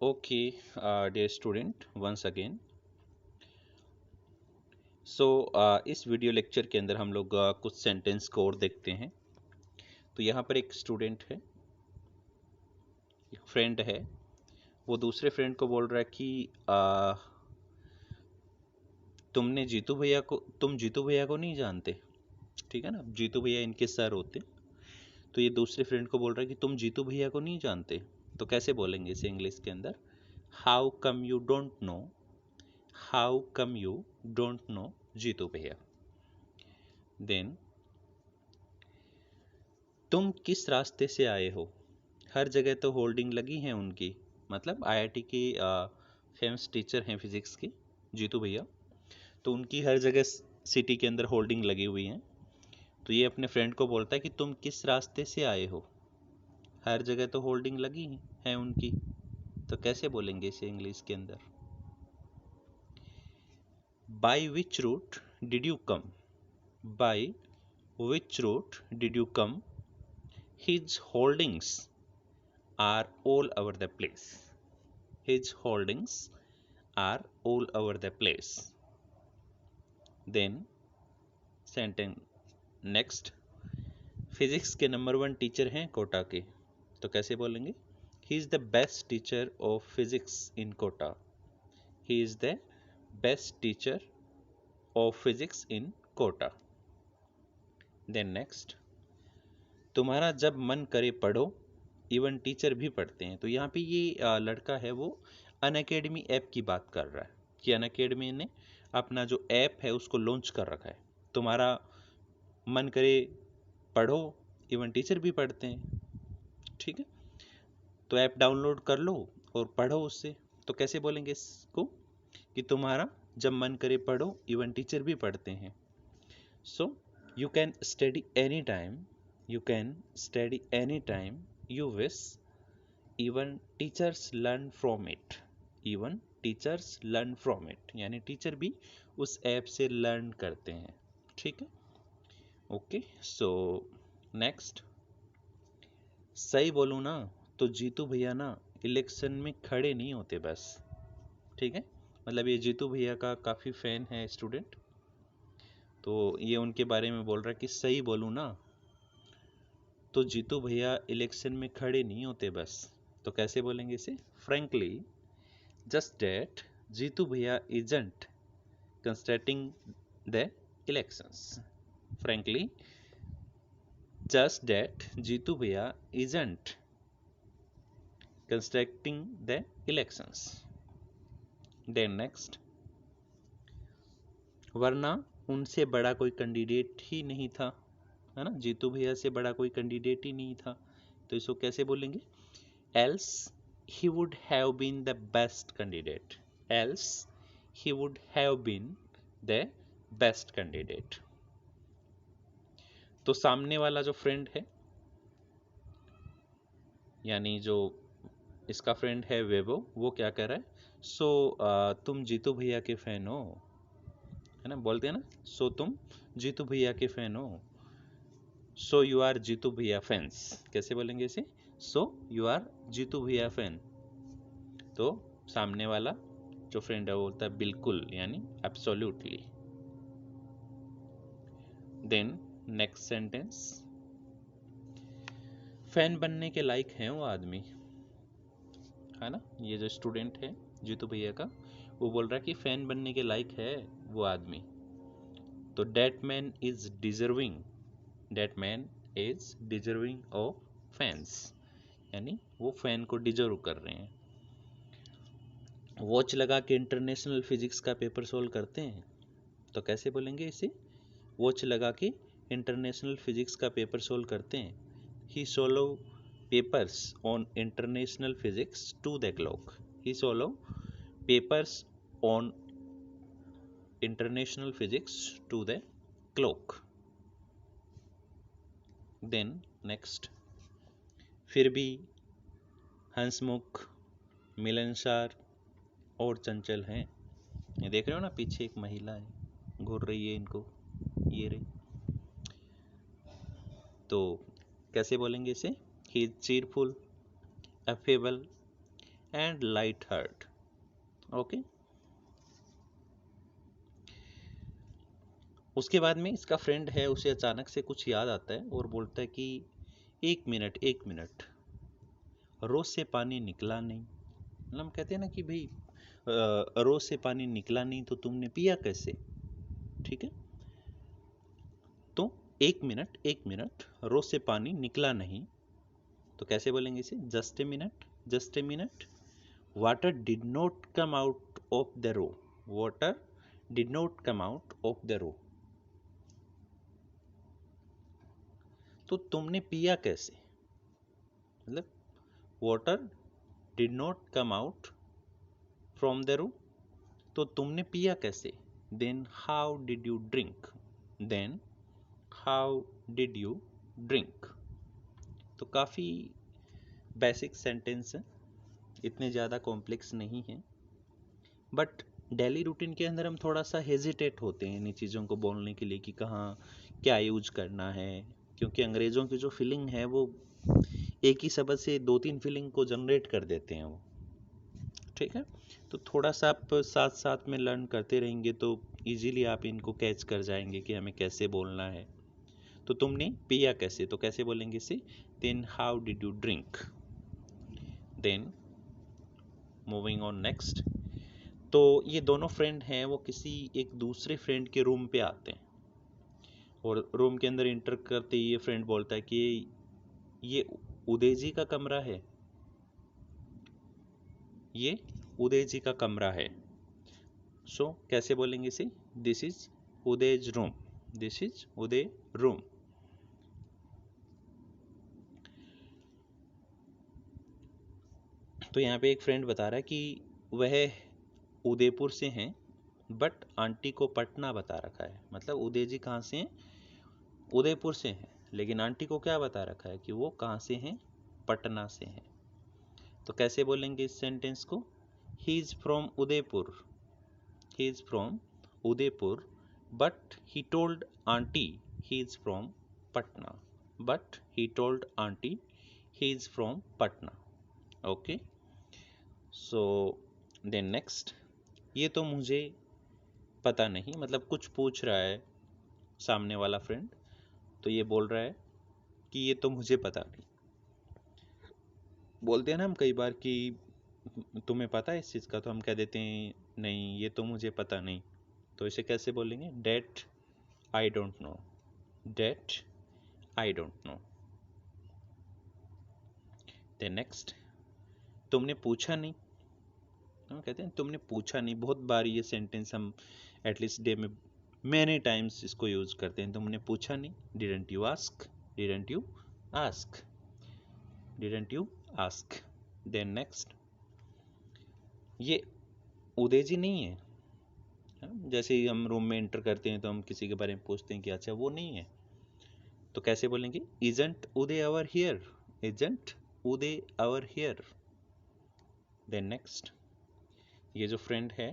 Okay, dear student, once again. इस video lecture के अंदर हम लोग कुछ सेंटेंस को और देखते हैं। तो यहाँ पर एक स्टूडेंट है, एक फ्रेंड है, वो दूसरे फ्रेंड को बोल रहा है कि तुम जीतू भैया को नहीं जानते। ठीक है ना, जीतू भैया इनके सर होते। तो ये दूसरे फ्रेंड को बोल रहा है कि तुम जीतू भैया को नहीं जानते। तो कैसे बोलेंगे इसे इंग्लिश के अंदर? How come you don't know, how come you don't know Jitu bhaiya. Then तुम किस रास्ते से आए हो? हर जगह तो होल्डिंग लगी हैं उनकी, मतलब आईआईटी की फेमस टीचर हैं फिजिक्स की, जीतू भैया। तो उनकी हर जगह सिटी के अंदर होल्डिंग लगी हुई हैं। तो ये अपने फ्रेंड को बोलता है कि तुम किस रास्ते से आए हो? हर जगह तो होल्डिंग लगी है उनकी। तो कैसे बोलेंगे इसे इंग्लिश के अंदर? By which route did you come? By which route did you come? His holdings are all over the place. His holdings are all over the place. Then sentence next. Physics के number 1 teacher हैं कोटा के। तो कैसे बोलेंगे? He is the best teacher of physics in Kota. He is the best teacher of physics in Kota. Then next, तुम्हारा जब मन करे पढ़ो, इवन टीचर भी पढ़ते हैं। तो यहाँ पे ये लड़का है वो अनअकैडमी ऐप की बात कर रहा है कि अनअकैडमी ने अपना जो ऐप है उसको लॉन्च कर रखा है। तुम्हारा मन करे पढ़ो, इवन टीचर भी पढ़ते हैं। ठीक है, तो ऐप डाउनलोड कर लो और पढ़ो उससे। तो कैसे बोलेंगे इसको कि तुम्हारा जब मन करे पढ़ो, इवन टीचर भी पढ़ते हैं। So you can study any time, you can study anytime you wish, even teachers learn from it, even teachers learn from it, यानी टीचर भी उस ऐप से लर्न करते हैं। ठीक है, ओके। सो नेक्स्ट, सही बोलूँ ना तो जीतू भैया ना इलेक्शन में खड़े नहीं होते बस। ठीक है, मतलब ये जीतू भैया का काफ़ी फैन है स्टूडेंट। तो ये उनके बारे में बोल रहा है कि सही बोलूँ ना तो जीतू भैया इलेक्शन में खड़े नहीं होते बस। तो कैसे बोलेंगे इसे? फ्रेंकली जस्ट डेट जीतू भैया isn't contesting the elections. Frankly just that Jitu भैया isn't constructing the elections. Then next, वरना उनसे बड़ा कोई कैंडिडेट ही नहीं था। है ना, जीतू भैया से बड़ा कोई कैंडिडेट ही नहीं था। तो इसको कैसे बोलेंगे? else he would have been the best candidate, else he would have been the best candidate। तो सामने वाला जो फ्रेंड है, यानी जो इसका फ्रेंड है वेबो, वो क्या कह रहा है? तुम जीतू भैया के फैन हो, है ना, बोलते हैं ना, तुम जीतू भैया के फैन हो। यू आर जीतू भैया फैंस। कैसे बोलेंगे इसे? यू आर जीतू भैया फैन। तो सामने वाला जो फ्रेंड है वो बोलता है बिल्कुल, यानी absolutely. Then next sentence, fan बनने के लायक है वो आदमी। है ना, ये जो स्टूडेंट है जीतू भैया का, वो बोल रहा है कि फैन बनने के लायक है वो आदमी। तो that man is deserving, that man is deserving of fans, यानी वो फैन को डिजर्व कर रहे हैं। वॉच लगा के इंटरनेशनल फिजिक्स का पेपर सोल्व करते हैं। तो कैसे बोलेंगे इसे? वॉच लगा के इंटरनेशनल फिजिक्स का पेपर सोल्व करते हैं। He solo papers on international physics to the clock, he solo papers on international physics to the clock. Then next, फिर भी हंसमुख, मिलनसार और चंचल हैं। ये देख रहे हो ना, पीछे एक महिला है, घूर रही है इनको, ये रही। तो कैसे बोलेंगे इसे? He is चीरफुल, affable and light heart. Okay, उसके बाद में इसका फ्रेंड है, उसे अचानक से कुछ याद आता है और बोलता है कि एक मिनट एक मिनट, रोज से पानी निकला नहीं। मतलब हम कहते हैं ना कि भाई रोज से पानी निकला नहीं तो तुमने पिया कैसे, ठीक है। तो एक मिनट रोज से पानी निकला नहीं, तो कैसे बोलेंगे इसे, just a minute, just a minute, water did not come out of the row, water did not come out of the row, तो तुमने पिया कैसे, मतलब water did not come out from the row, तो तुमने पिया कैसे, then how did you drink, then how did you drink. तो काफ़ी बेसिक सेंटेंस है, इतने ज़्यादा कॉम्प्लेक्स नहीं है, बट डेली रूटीन के अंदर हम थोड़ा सा हेजिटेट होते हैं इन चीज़ों को बोलने के लिए कि कहाँ क्या यूज करना है, क्योंकि अंग्रेज़ों की जो फीलिंग है वो एक ही शब्द से दो तीन फीलिंग को जनरेट कर देते हैं वो, ठीक है। तो थोड़ा सा आप साथ साथ में लर्न करते रहेंगे तो इजीली आप इनको कैच कर जाएंगे कि हमें कैसे बोलना है। तो तुमने पिया कैसे, तो कैसे बोलेंगे इसे, then how did you drink. Then moving on next, तो ये दोनों फ्रेंड हैं, वो किसी एक दूसरे फ्रेंड के रूम पे आते हैं और रूम के अंदर इंटर करते ही ये फ्रेंड बोलता है कि ये उदय जी का कमरा है, ये उदय जी का कमरा है। सो कैसे बोलेंगे इसे, this is Uday's room, this is Uday room. तो यहाँ पे एक फ्रेंड बता रहा है कि वह उदयपुर से हैं बट आंटी को पटना बता रखा है। मतलब उदय जी कहाँ से हैं, उदयपुर से हैं, लेकिन आंटी को क्या बता रखा है कि वो कहाँ से हैं, पटना से हैं। तो कैसे बोलेंगे इस सेंटेंस को, he is from Udaipur, he is from Udaipur but he told aunty he is from Patna, but he told aunty he is from Patna. Okay, so then next, ये तो मुझे पता नहीं, मतलब कुछ पूछ रहा है सामने वाला फ्रेंड, तो ये बोल रहा है कि ये तो मुझे पता नहीं। बोलते हैं ना हम कई बार कि तुम्हें पता है इस चीज़ का, तो हम कह देते हैं नहीं ये तो मुझे पता नहीं। तो इसे कैसे बोलेंगे, that I don't know, that I don't know. Then next, तुमने पूछा नहीं, हम कहते हैं तुमने पूछा नहीं। बहुत बार ये सेंटेंस हम एटलीस्ट डे में मैनी टाइम्स इसको यूज करते हैं, तुमने पूछा नहीं, didn't you ask, didn't you ask, didn't you ask. Then next, ये उदय जी नहीं है। जैसे ही हम रूम में एंटर करते हैं तो हम किसी के बारे में पूछते हैं कि अच्छा वो नहीं है, तो कैसे बोलेंगे, isn't Uday our here, isn't Uday our here. Then next, ये जो फ्रेंड है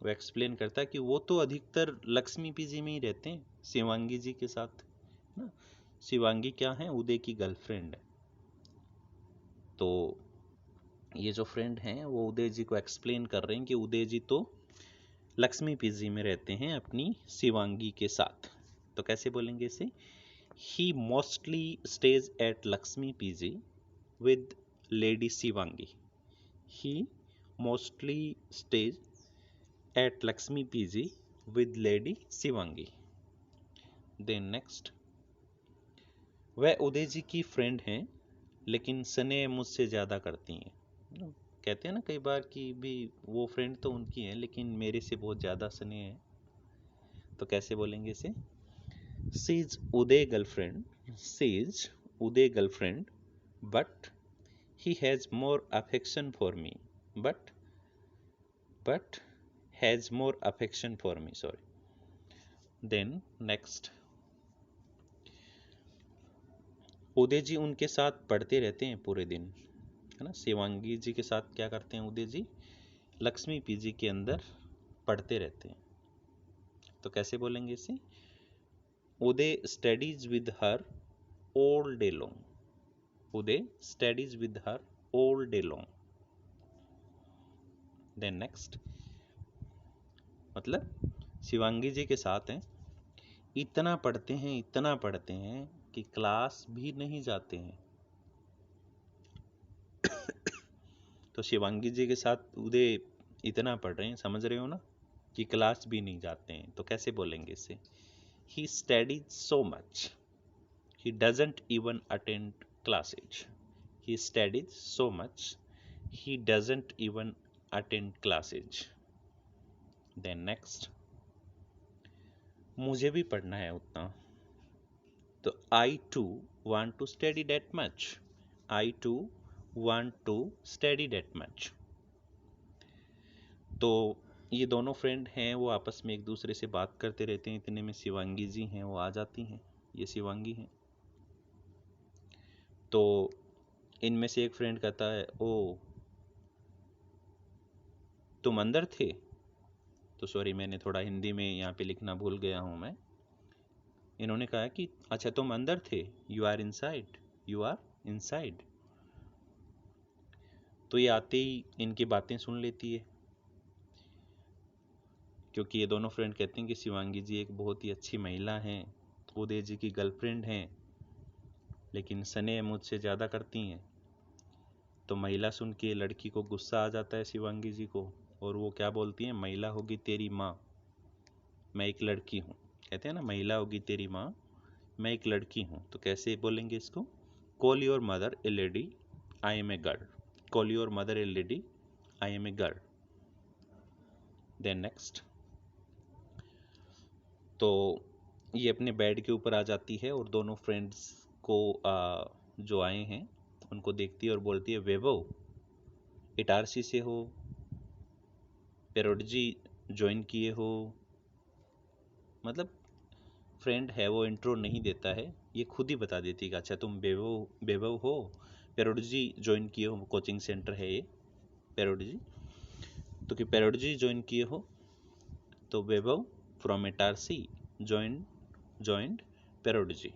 वो एक्सप्लेन करता है कि वो तो अधिकतर लक्ष्मी पीजी में ही रहते हैं शिवांगी जी के साथ ना। शिवांगी क्या है, उदय की गर्लफ्रेंड है। तो ये जो फ्रेंड हैं वो उदय जी को एक्सप्लेन कर रहे हैं कि उदय जी तो लक्ष्मी पीजी में रहते हैं अपनी शिवांगी के साथ। तो कैसे बोलेंगे इसे, he mostly stays at Lakshmi PG with lady Shivangi, he mostly stays at Lakshmi PG with lady Shivangi. Then next, वह उदय जी की फ्रेंड हैं लेकिन स्नेह मुझसे ज़्यादा करती हैं। कहते हैं ना कई बार कि भी वो फ्रेंड तो उनकी है लेकिन मेरे से बहुत ज़्यादा स्नेह है। तो कैसे बोलेंगे इसे, she is Uday girlfriend, she is Uday girlfriend but he has more affection for me, but has more affection for me, sorry. Then next, उदय जी उनके साथ पढ़ते रहते हैं पूरे दिन, है ना। शिवांगी जी के साथ क्या करते हैं उदय जी, लक्ष्मी पीजी के अंदर पढ़ते रहते हैं। तो कैसे बोलेंगे इसे, Uday studies with her all day long, Uday studies with her all day long. Then next, मतलब शिवांगी जी के साथ हैं, इतना पढ़ते हैं कि क्लास भी नहीं जाते हैं। तो शिवांगी जी के साथ उदय इतना पढ़ रहे हैं, समझ रहे हो ना, कि क्लास भी नहीं जाते हैं। तो कैसे बोलेंगे इसे? He studies so much, he doesn't even attend classes. He studies so much, he doesn't even attend classes. Then next, मुझे भी पढ़ना है उतना। तो I too want to study that much. I too want to study that much. तो ये दोनों friend हैं, वो आपस में एक दूसरे से बात करते रहते हैं। इतने में शिवांगी जी हैं, वो आ जाती हैं। ये शिवांगी हैं। तो इनमें से एक फ्रेंड कहता है, ओ तुम अंदर थे? तो सॉरी, मैंने थोड़ा हिंदी में यहाँ पे लिखना भूल गया हूँ मैं। इन्होंने कहा कि अच्छा तुम अंदर थे, you are inside, you are inside. तो ये आते ही इनकी बातें सुन लेती है, क्योंकि ये दोनों फ्रेंड कहते हैं कि शिवांगी जी एक बहुत ही अच्छी महिला हैं, उदय जी की गर्लफ्रेंड हैं, लेकिन स्नेह मुझसे ज़्यादा करती हैं। तो महिला सुन के लड़की को गुस्सा आ जाता है शिवांगी जी को, और वो क्या बोलती हैं, महिला होगी तेरी माँ, मैं एक लड़की हूँ। कहते हैं ना, महिला होगी तेरी माँ, मैं एक लड़की हूँ। तो कैसे बोलेंगे इसको? Call your mother a lady, I am a girl. Call your mother a lady, I am a girl. Then next, तो ये अपने बेड के ऊपर आ जाती है और दोनों फ्रेंड्स को जो आए हैं उनको देखती है और बोलती है, वैभव इटारसी से हो, पेरोडजी ज्वाइन किए हो। मतलब फ्रेंड है वो इंट्रो नहीं देता है, ये खुद ही बता देती है कि अच्छा तुम वैभव हो, पेरोडजी ज्वाइन किए हो, कोचिंग सेंटर है ये पेरोडजी। तो कि पेरोडजी ज्वाइन किए हो, तो वैभव फ्रॉम इटारसी joined पेरोडजी।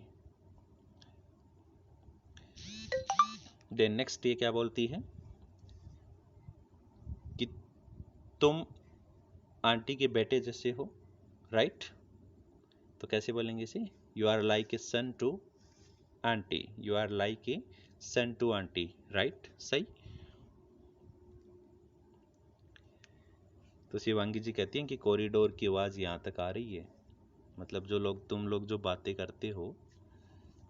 देन नेक्स्ट ये क्या बोलती है कि तुम आंटी के बेटे जैसे हो, राइट? तो कैसे बोलेंगे इसे? You are like a son to aunty, you are like a son to aunty, right? सही। तो शिवांगी जी कहती हैं कि कॉरिडोर की आवाज़ यहाँ तक आ रही है, मतलब तुम लोग जो बातें करते हो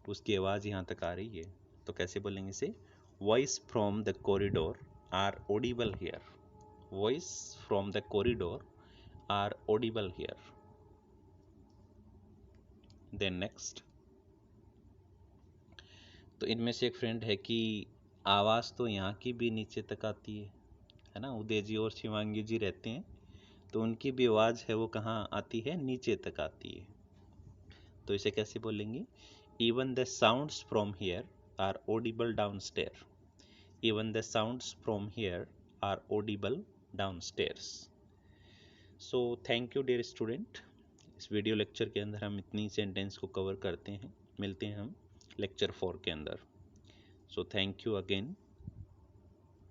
उसकी आवाज़ यहाँ तक आ रही है। तो कैसे बोलेंगे इसे? Voice from the corridor are audible here, voice from the corridor are audible here. Then next, तो इनमें से एक फ्रेंड है कि आवाज़ तो यहाँ की भी नीचे तक आती है ना? उदय जी और शिवांगी जी रहते हैं, तो उनकी भी आवाज़ है वो कहाँ आती है? नीचे तक आती है। तो इसे कैसे बोलेंगे? Even the sounds from here are audible downstair, even the sounds from here are audible downstairs. So thank you dear student. इस वीडियो लेक्चर के अंदर हम इतनी सेंटेंस को कवर करते हैं। मिलते हैं हम लेक्चर 4 के अंदर। सो थैंक यू अगेन।